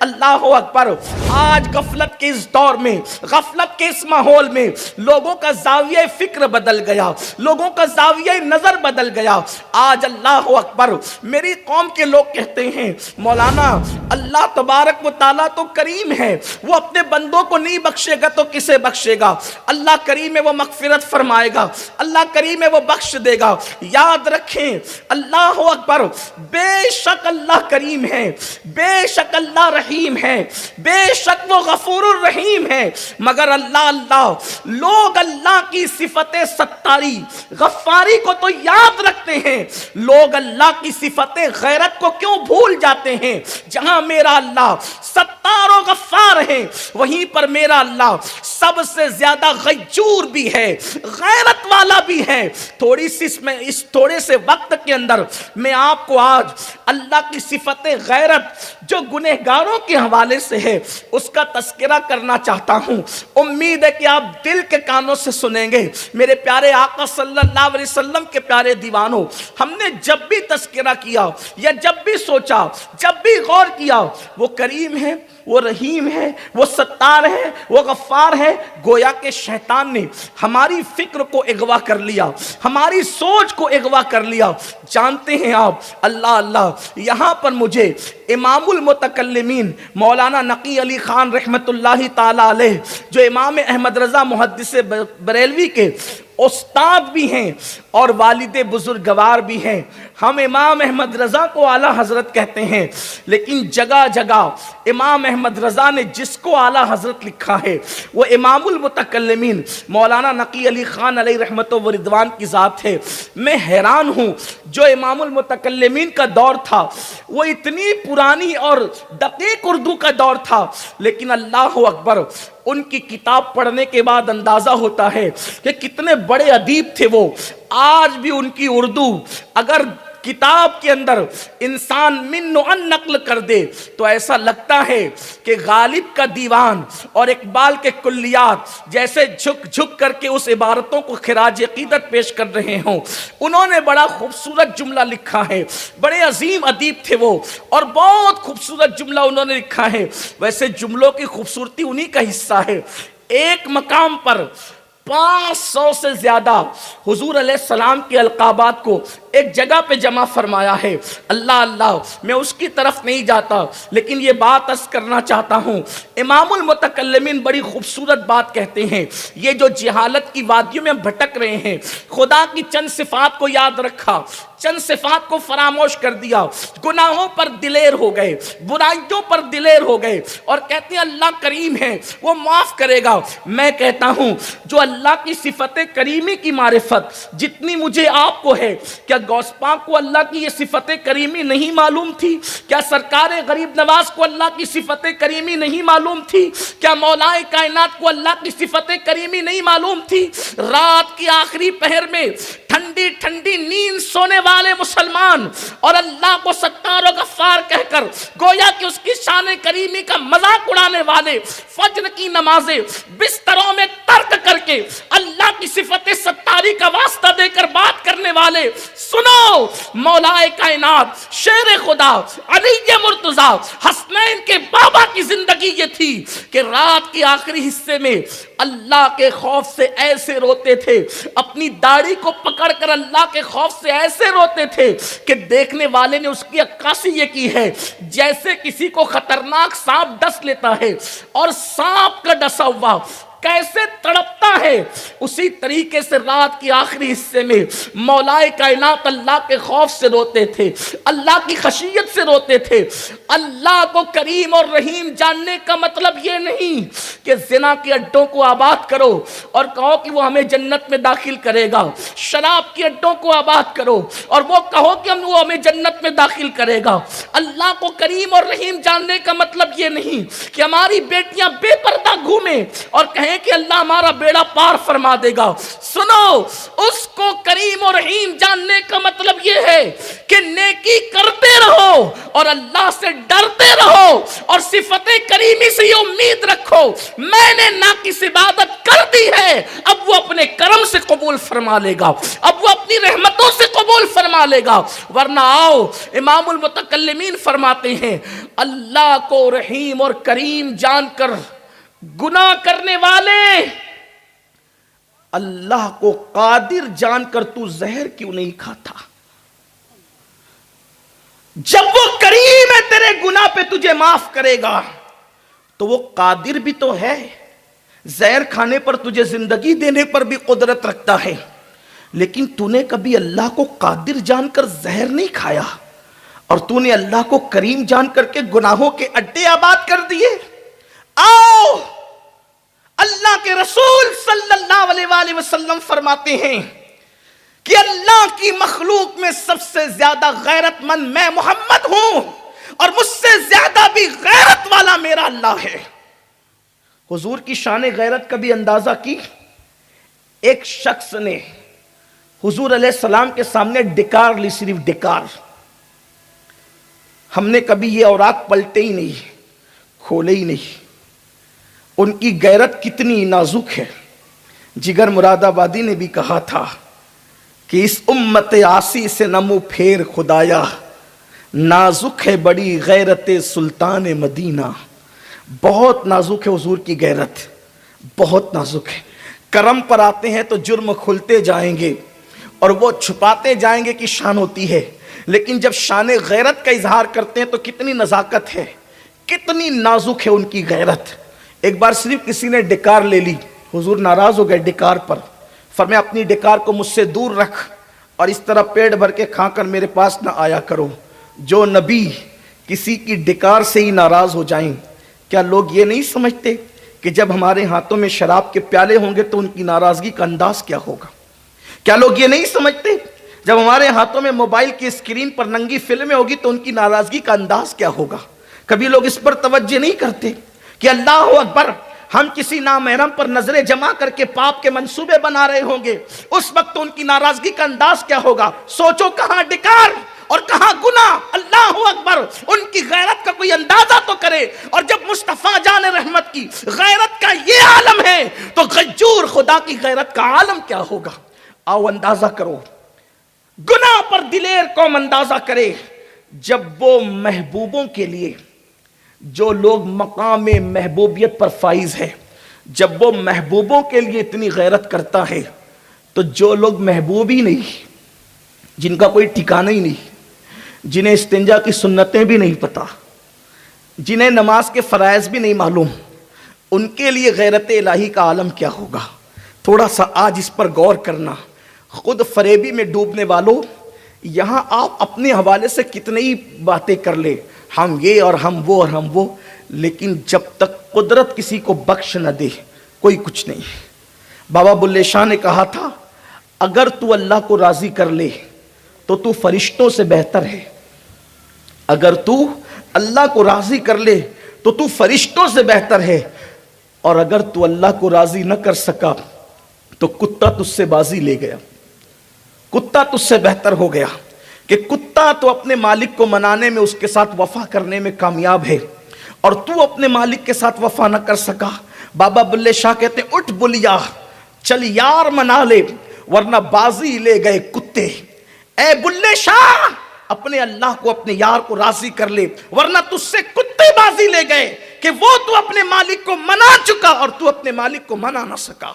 اللہ اکبر، آج غفلت کے اس دور میں، غفلت کے اس ماحول میں لوگوں کا زاویہ فکر بدل گیا، لوگوں کا زاویہ نظر بدل گیا۔ آج اللہ اکبر، میری قوم کے لوگ کہتے ہیں مولانا اللہ تبارک و تعالیٰ تو کریم ہے، وہ اپنے بندوں کو نہیں بخشے گا تو کسے بخشے گا؟ اللہ کریم ہے، وہ مغفرت فرمائے گا، اللہ کریم ہے، وہ بخش دے گا۔ یاد رکھیں اللہ اکبر، بے شک اللہ کریم ہے، بے شک اللہ رحیم ہے، بے شک وہ غفور الرحیم ہے، مگر اللہ لوگ اللہ کی صفت ستاری غفاری کو تو یاد رکھتے ہیں، لوگ اللہ کی صفت غیرت کو کیوں بھول جاتے ہیں؟ جہاں میرا اللہ ستار و غفار ہے، وہیں پر میرا اللہ سب سے زیادہ غیور بھی ہے، غیرت والا بھی ہے۔ اس تھوڑے سے وقت کے اندر میں آپ کو آج اللہ کی صفت غیرت جو گنہگاروں کے حوالے سے ہے اس کا تذکرہ کرنا چاہتا ہوں۔ امید ہے کہ آپ دل کے کانوں سے سنیں گے۔ میرے پیارے آقا صلی اللہ علیہ وسلم کے پیارے دیوانوں، ہم نے جب بھی تذکرہ کیا یا جب بھی سوچا، جب بھی غور کیا، وہ کریم ہے، وہ رحیم ہے، وہ ستار ہے، وہ غفار ہے، گویا کہ شیطان نے ہماری فکر کو اغوا کر لیا، ہماری سوچ کو اغوا کر لیا۔ جانتے ہیں آپ اللہ یہاں پر مجھے امام المتکلمین مولانا نقی علی خان رحمت اللہ تعالی علیہ، جو امام احمد رضا محدث بریلوی کے استاد بھی ہیں اور والد بزرگوار بھی ہیں، ہم امام احمد رضا کو اعلیٰ حضرت کہتے ہیں، لیکن جگہ جگہ امام احمد رضا نے جس کو اعلیٰ حضرت لکھا ہے وہ امام المتکلمین مولانا نقی علی خان علیہ رحمت و رضوان کی ذات ہے۔ میں حیران ہوں، جو امام المتکلمین کا دور تھا وہ اتنی پرانی اور دقیق اردو کا دور تھا، لیکن اللہ اکبر، ان کی کتاب پڑھنے کے بعد اندازہ ہوتا ہے کہ کتنے بڑے ادیب تھے وہ۔ آج بھی ان کی اردو اگر کتاب کے اندر انسان من و ان نقل کر دے تو ایسا لگتا ہے کہ غالب کا دیوان اور اقبال کے کلیات جیسے جھک جھک کر کے اس عبارتوں کو خراج عقیدت پیش کر رہے ہوں۔ انہوں نے بڑا خوبصورت جملہ لکھا ہے، بڑے عظیم ادیب تھے وہ، اور بہت خوبصورت جملہ انہوں نے لکھا ہے۔ ویسے جملوں کی خوبصورتی انہی کا حصہ ہے۔ ایک مقام پر 500 سے زیادہ حضور علیہ السلام کے القابات کو ایک جگہ پہ جمع فرمایا ہے۔ اللہ میں اس کی طرف نہیں جاتا، لیکن یہ بات عرض کرنا چاہتا ہوں، امام المتکلمین بڑی خوبصورت بات کہتے ہیں۔ یہ جو جہالت کی وادیوں میں بھٹک رہے ہیں، خدا کی چند صفات کو یاد رکھا، چند صفات کو فراموش کر دیا، گناہوں پر دلیر ہو گئے، برائیوں پر دلیر ہو گئے، اور کہتے ہیں اللہ کریم ہے، وہ معاف کرے گا۔ میں کہتا ہوں جو اللہ کی صفت کریمی کی معرفت جتنی مجھے آپ کو ہے، کیا غوث پاک کو اللہ کی یہ صفت کریمی نہیں معلوم تھی؟ کیا سرکار غریب نواز کو اللہ کی صفت کریمی نہیں معلوم تھی؟ کیا مولائے کائنات کو اللہ کی صفت کریمی نہیں معلوم تھی؟ رات کی آخری پہر میں ٹھنڈی ٹھنڈی نیند سونے والے مسلمان اور اللہ کو ستار و غفار کہہ کر گویا کہ اس کی شان کریمی کا مذاق اڑانے والے، فجر کی نمازیں بستروں میں ترک کر کے اللہ کی صفت ستاری کا واسطہ دے کر بات کرنے والے، سنو، مولائے کائنات شیر خدا علی مرتضیٰ حسنین کے بابا کی زندگی یہ تھی کہ رات کی آخری حصے میں اللہ کے خوف سے ایسے روتے تھے، اپنی داڑھی کو پکڑ کر اللہ کے خوف سے ایسے روتے تھے کہ دیکھنے والے نے اس کی عکاسی یہ کی ہے جیسے کسی کو خطرناک سانپ ڈس لیتا ہے، اور سانپ کا ڈسا ہوا کیسے تڑپتا ہے، اسی طریقے سے رات کی آخری حصے میں مولائے کائنات اللہ کے خوف سے روتے تھے، اللہ کی خشیت سے روتے تھے۔ اللہ کو کریم اور رحیم جاننے کا مطلب یہ نہیں کہ زنا کے اڈوں کو آباد کرو اور کہو کہ وہ ہمیں جنت میں داخل کرے گا، شراب کے اڈوں کو آباد کرو اور وہ کہو کہ وہ ہمیں جنت میں داخل کرے گا۔ اللہ کو کریم اور رحیم جاننے کا مطلب یہ نہیں کہ ہماری بیٹیاں بے پردہ گھومیں اور کہیں کہ اللہ ہمارا بیڑا پار فرما دے گا. سنو، اس کو کریم اور رحیم جاننے کا مطلب یہ ہے کہ نیکی کرتے رہو اور اللہ سے ڈرتے رہو اور صفت کریمی سے یہ امید رکھو میں نے ناقص عبادت کر دی ہے، اب وہ اپنے کرم سے قبول فرما لے گا، اب وہ اپنی رحمتوں سے قبول فرما لے گا. ورنہ آؤ، امام المتکلمین فرماتے ہیں اللہ کو رحیم اور کریم جان کر گناہ کرنے والے، اللہ کو قادر جان کر تو زہر کیوں نہیں کھاتا؟ جب وہ کریم ہے تیرے گناہ پہ تجھے معاف کرے گا تو وہ قادر بھی تو ہے، زہر کھانے پر تجھے زندگی دینے پر بھی قدرت رکھتا ہے. لیکن تو نے کبھی اللہ کو قادر جان کر زہر نہیں کھایا اور تو نے اللہ کو کریم جان کر کے گناہوں کے اڈے آباد کر دیے. آؤ، اللہ کے رسول صلی اللہ علیہ وآلہ وسلم فرماتے ہیں کہ اللہ کی مخلوق میں سب سے زیادہ غیرت مند میں محمد ہوں اور مجھ سے زیادہ بھی غیرت والا میرا اللہ ہے. حضور کی شان غیرت کبھی اندازہ کی؟ ایک شخص نے حضور علیہ السلام کے سامنے ڈکار لی، صرف ڈکار. ہم نے کبھی یہ اوراق پلٹے ہی نہیں، کھولے ہی نہیں. ان کی غیرت کتنی نازک ہے. جگر مراد آبادی نے بھی کہا تھا کہ اس امت عاصی سے نہ منہ پھیر خدایا، نازک ہے بڑی غیرت سلطان مدینہ. بہت نازک ہے حضور کی غیرت، بہت نازک ہے. کرم پر آتے ہیں تو جرم کھلتے جائیں گے اور وہ چھپاتے جائیں گے کہ شان ہوتی ہے، لیکن جب شان غیرت کا اظہار کرتے ہیں تو کتنی نزاکت ہے، کتنی نازک ہے ان کی غیرت. ایک بار صرف کسی نے ڈکار لے لی، حضور ناراض ہو گئے ڈکار پر. فرمایا اپنی ڈکار کو مجھ سے دور رکھ اور اس طرح پیٹ بھر کے کھا کر میرے پاس نہ آیا کرو. جو نبی کسی کی ڈکار سے ہی ناراض ہو جائیں، کیا لوگ یہ نہیں سمجھتے کہ جب ہمارے ہاتھوں میں شراب کے پیالے ہوں گے تو ان کی ناراضگی کا انداز کیا ہوگا؟ کیا لوگ یہ نہیں سمجھتے جب ہمارے ہاتھوں میں موبائل کی اسکرین پر ننگی فلمیں ہوگی تو ان کی ناراضگی کا انداز کیا ہوگا؟ کبھی لوگ اس پر توجہ نہیں کرتے کہ اللہ اکبر، ہم کسی نامحرم پر نظریں جمع کر کے پاپ کے منصوبے بنا رہے ہوں گے، اس وقت ان کی ناراضگی کا انداز کیا ہوگا؟ سوچو، کہاں ڈکار اور کہاں گناہ. اللہ اکبر، ان کی غیرت کا کوئی اندازہ تو کرے. اور جب مصطفیٰ جان رحمت کی غیرت کا یہ عالم ہے تو غیور خدا کی غیرت کا عالم کیا ہوگا؟ آؤ اندازہ کرو. گناہ پر دلیر قوم اندازہ کرے جب وہ محبوبوں کے لیے، جو لوگ مقام محبوبیت پر فائز ہے، جب وہ محبوبوں کے لیے اتنی غیرت کرتا ہے تو جو لوگ محبوب ہی نہیں، جن کا کوئی ٹھکانہ ہی نہیں، جنہیں استنجا کی سنتیں بھی نہیں پتہ، جنہیں نماز کے فرائض بھی نہیں معلوم، ان کے لیے غیرت الہی کا عالم کیا ہوگا؟ تھوڑا سا آج اس پر غور کرنا. خود فریبی میں ڈوبنے والوں، یہاں آپ اپنے حوالے سے کتنی ہی باتیں کر لے، ہم یہ اور ہم وہ اور ہم وہ، لیکن جب تک قدرت کسی کو بخش نہ دے کوئی کچھ نہیں. بابا بلے شاہ نے کہا تھا اگر تو اللہ کو راضی کر لے تو تو فرشتوں سے بہتر ہے. اگر تو اللہ کو راضی کر لے تو تو فرشتوں سے بہتر ہے، اور اگر تو اللہ کو راضی نہ کر سکا تو کتا تجھ سے بازی لے گیا. کتا تجھ سے بہتر ہو گیا کہ کتا تو اپنے مالک کو منانے میں، اس کے ساتھ وفا کرنے میں کامیاب ہے، اور تو اپنے مالک کے ساتھ وفا نہ کر سکا. بابا بلے شاہ کہتے اٹھ بلیا چل یار منا لے ورنہ بازی لے گئے کتے. اے بلے شاہ، اپنے اللہ کو، اپنے یار کو راضی کر لے ورنہ تجھ سے کتے بازی لے گئے کہ وہ تو اپنے مالک کو منا چکا اور تو اپنے مالک کو منا نہ سکا.